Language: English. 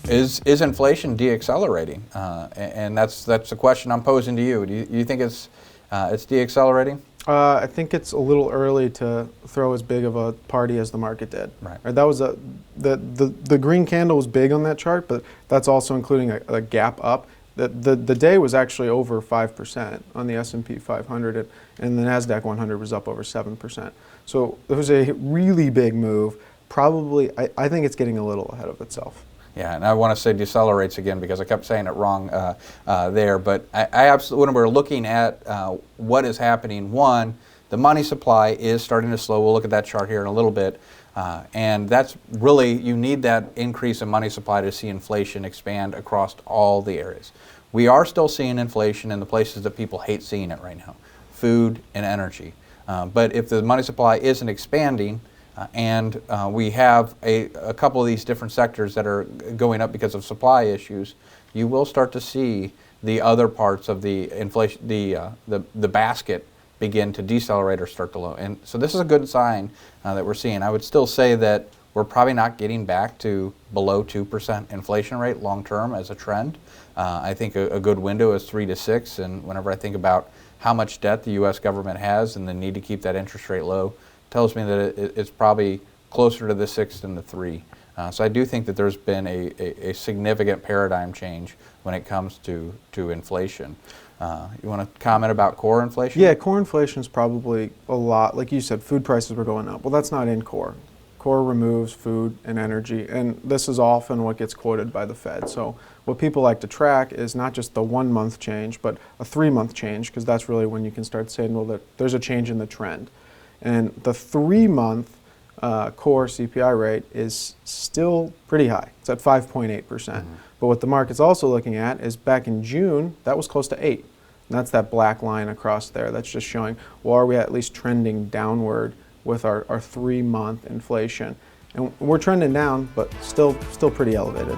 Is inflation deaccelerating? And that's the question I'm posing to you. Do you think it's deaccelerating? I think it's a little early to throw as big of a party as the market did. Right. That was the green candle was big on that chart, but that's also including a gap up. The day was actually over 5% on the S&P 500, and the NASDAQ 100 was up over 7%. So it was a really big move. Probably, I think it's getting a little ahead of itself. Yeah, and I want to say decelerates again because I kept saying it wrong there. But I absolutely, when we're looking at what is happening, one, the money supply is starting to slow. We'll look at that chart here in a little bit. And that's really, you need that increase in money supply to see inflation expand across all the areas. We are still seeing inflation in the places that people hate seeing it right now, food and energy. But if the money supply isn't expanding, and we have a couple of these different sectors that are going up because of supply issues, you will start to see the other parts of the inflation, the basket begin to decelerate or start to low. And so this is a good sign that we're seeing. I would still say that we're probably not getting back to below 2% inflation rate long term as a trend. I think a good window is 3 to 6, and whenever I think about how much debt the U.S. government has and the need to keep that interest rate low, tells me that it's probably closer to the 6 than the 3. So I do think that there's been a significant paradigm change when it comes to inflation. You want to comment about core inflation? Yeah, core inflation is probably a lot. Like you said, food prices were going up. Well, that's not in core. Core removes food and energy, and this is often what gets quoted by the Fed. So what people like to track is not just the 1 month change, but a 3-month change, because that's really when you can start saying, well, that there's a change in the trend. And the 3-month core CPI rate is still pretty high. It's at 5.8%. But what the market's also looking at is back in June, that was close to 8. And that's that black line across there. That's just showing, well, are we at least trending downward with our 3-month inflation? And we're trending down, but still pretty elevated.